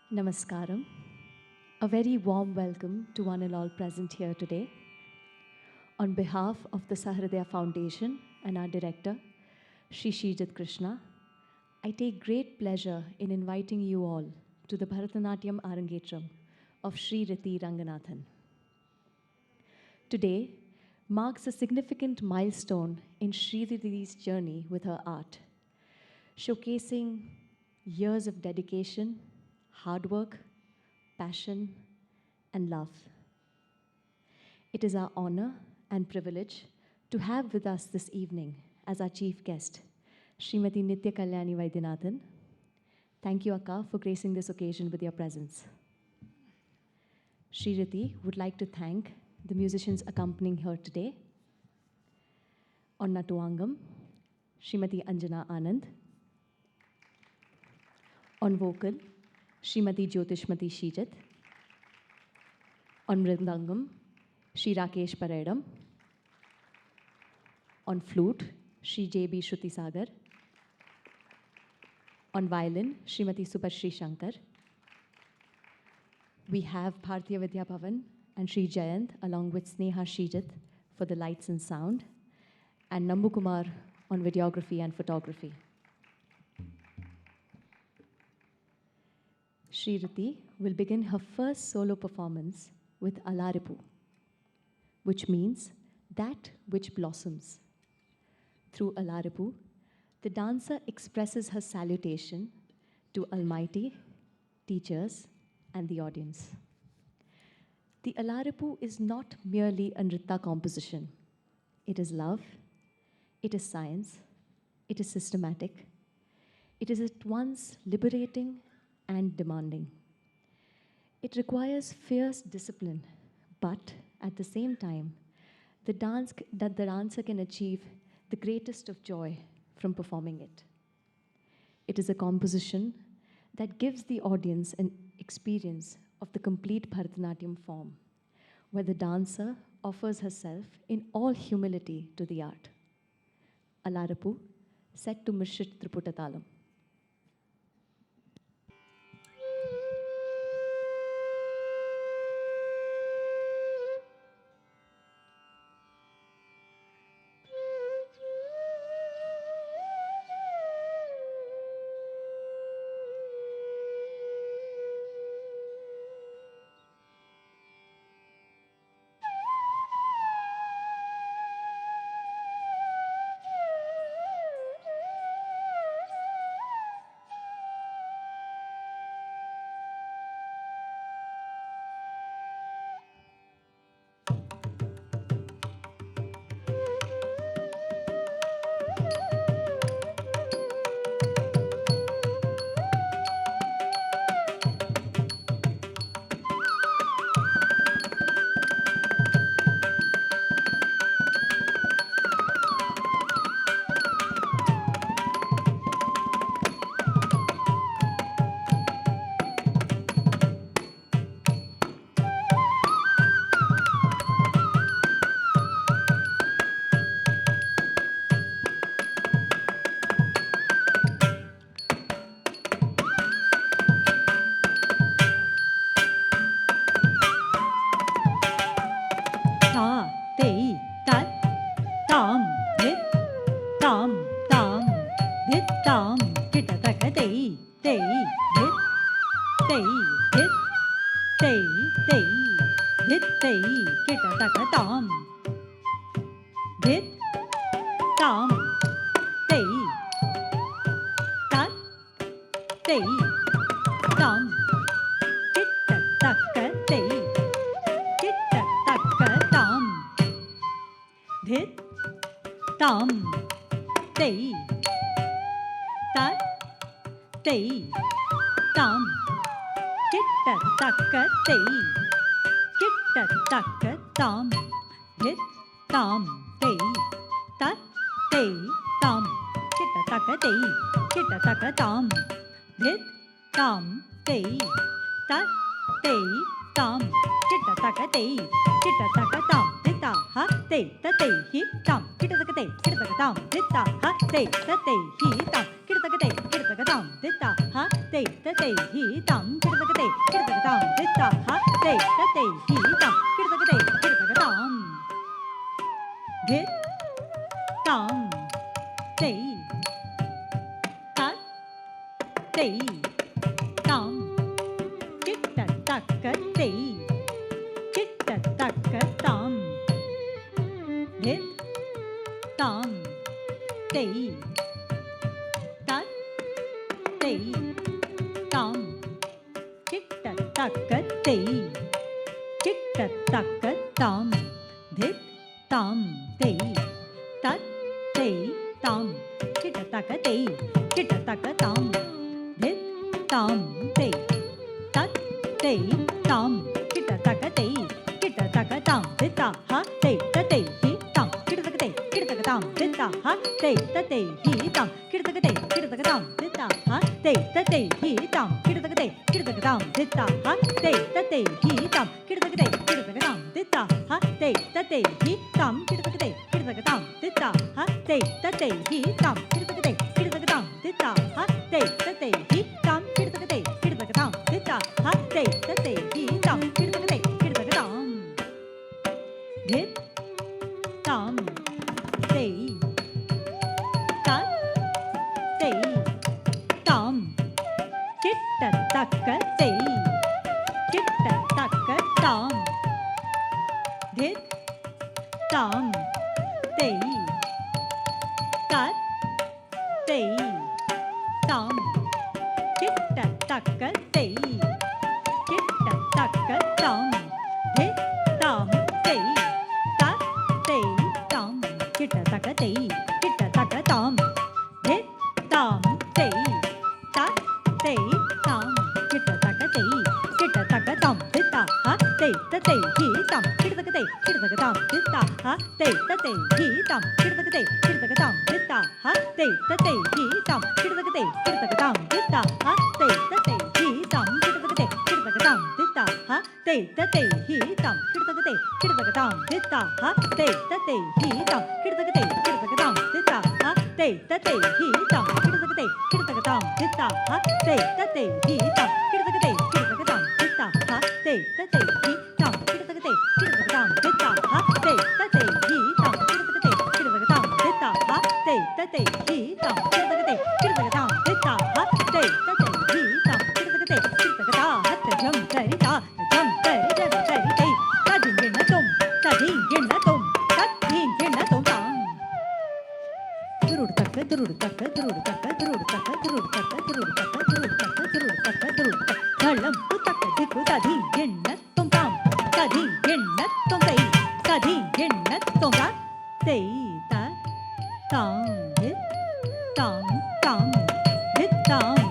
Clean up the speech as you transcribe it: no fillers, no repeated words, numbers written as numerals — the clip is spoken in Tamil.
Namaskaram. A very warm welcome to one and all present here today. On behalf of the Sahridaya Foundation and our director, Shri Shrijat Krishna, I take great pleasure in inviting you all to the Bharatanatyam Arangetram of Shri Riti Ranganathan. Today marks a significant milestone in Shri Riti's journey with her art, showcasing years of dedication, hard work, passion, and love. It is our honor and privilege to have with us this evening as our chief guest, Srimati Nitya Kalyani Vaidyanathan. Thank you, Akka, for gracing this occasion with your presence. Shri Riti would like to thank the musicians accompanying her today. On Natuangam, Srimati Anjana Anand. On vocal, Srimati Jyotishmati Shijat. On Mridangam, Shri Rakesh Paredam. On flute, Shri J.B. Shruti Sagar. On violin, Srimati Subhashri Shankar. We have Bhartiya Vidya Bhavan and Shri Jayant along with Sneha Shijat for the lights and sound, and Nambu Kumar on videography and photography. Shri Riti will begin her first solo performance with Alaripu, which means that which blossoms. Through Alaripu, the dancer expresses her salutation to Almighty, teachers, and the audience. The Alaripu is not merely a nritta composition. It is love, it is science, it is systematic, it is at once liberating and demanding. It requires fierce discipline, but at the same time, the dancer can achieve the greatest of joy from performing it. It is a composition that gives the audience an experience of the complete Bharatanatyam form, where the dancer offers herself in all humility to the art. Alaripu, set to Mishrit Triputatalam. தித்தா ஹ தே தத்தை ஹி தாம் கிட்டதக தே கிட்டதக தாம் தித்தா ஹ தே தத்தை ஹி தாம் கிட்டதக தே கிட்டதக தாம் தித்தா ஹ தே தத்தை ஹி தாம் கிட்டதக தே கிட்டதக தாம் தித்தா ஹ தே தத்தை ஹி தாம் கிட்டதக தே கிட்டதக தாம் தித் தாம் தே தத் தே தாம் கிட்டதக தே கிட்டதக தாம் தித் தாம் தே தத் தே தாம் கிட்டதக தே கிட்டதக தாம் தித் தாம் தே தத் தே தாம் கிட்டதக தே கிட்டதக தாம் தித் தாம் தே தத் தே தாம் கிட்டதக தே கிட்டதக தாம் தித்தா ஹ தே தத்தை ஹி தாம் கிட்டதக தே கிட்டதக தாம் தித்தா ஹ தே தத்தை ஹி தாம் கிட்டதக தே கிட்டதக தாம் தித்தா ஹ தே தத்தை ஹி தாம் கிட்டதக தே கிட்டதக தாம் தித்தா ஹ தே தத்தை ஹி தாம் கிட்டதக தே கிட்டதக தாம் தித்தா ஹ தே தத்தை ஹி தாம் கிட்டதக தே கிட்டதக தாம் தித்தா ஹ தே தத்தை ஹி தாம் கிட்டதக தே கிட்டதக தாம் தித்தா ஹ தே தத்தை ஹி தாம் கிட்டதக தே கிட்டதக தாம் தித்தா ஹ தே தத்தை ஹி தாம் கிட்டதக தே கிட்டதக தாம் தித் தாம் தே தத் தே தாம் கிட்டதக தே கிட்டதக தாம் தித் தாம் தே தத் தே தாம் கிட்டதக தே கிட்டதக தாம் தித் தாம் தே தத் தே தாம் கிட்டதக தே கிட்டதக தாம் தித் தாம் தே தத் தே தாம் கிட்டதக தே கிட்டதக தாம் தித்தா ஹ தே தத்தை ஹி தாம் கிட்டதக தே கிட்டதக தாம் தித்தா ஹ தே தத்தை ஹி தாம் கிட்டதக தே கிட்டதக தாம் தித்தா ஹ தே தத்தை ஹி தாம் கிட்டதக தே கிட்டதக தாம் தித்தா ஹ தே தத்தை ஹி தாம் கிட்டதக தே கிட்டதக தாம் தித்தா ஹ தே தத்தை ஹி தாம் கிட்டதக தே கிட்டதக தாம் தித்தா ஹ தே தத்தை ஹி தாம் கிட்டதக தே கிட்டதக தாம் தித்தா ஹ தே தத்தை ஹி தாம் கிட்டதக தே கிட்டதக தாம் தித்தா ஹ தே தத்தை ஹி தாம் கிட்டதக தே கிட்டதக தாம் தித்தா ஹ தே தத்தை ஹி தாம் கிட்டதக தே கிட்டதக தாம் தித்தா ஹ தே தத்தை ஹி தாம் கிட்டதக தே கிட்டதக தாம் தித்தா ஹ தே தத்தை ஹி தாம் கிட்டதக தே கிட்டதக தாம் தித்தா ஹ தே தத்தை ஹி தாம் கிட்டதக தே கிட்டதக தா ஹத் ஜம் சரிதா ஜம் சரி ஜம் சரி தே ததி எண்ணதும் ததி எண்ணதும் ததி எண்ணதும் தாம் துருடு தக்க துருடு தக்க துருடு தக்க துருடு தக்க துருடு தக்க துருடு தக்க துருடு தக்க துருடு தக்க துருடு தக்க தளம் தக்க திக்கு ததி எண்ணதும் தாம் ததி எண்ணதும் தை ததி எண்ணதும் தா தை த தாம் தித் தாம் தாம் தித் தாம்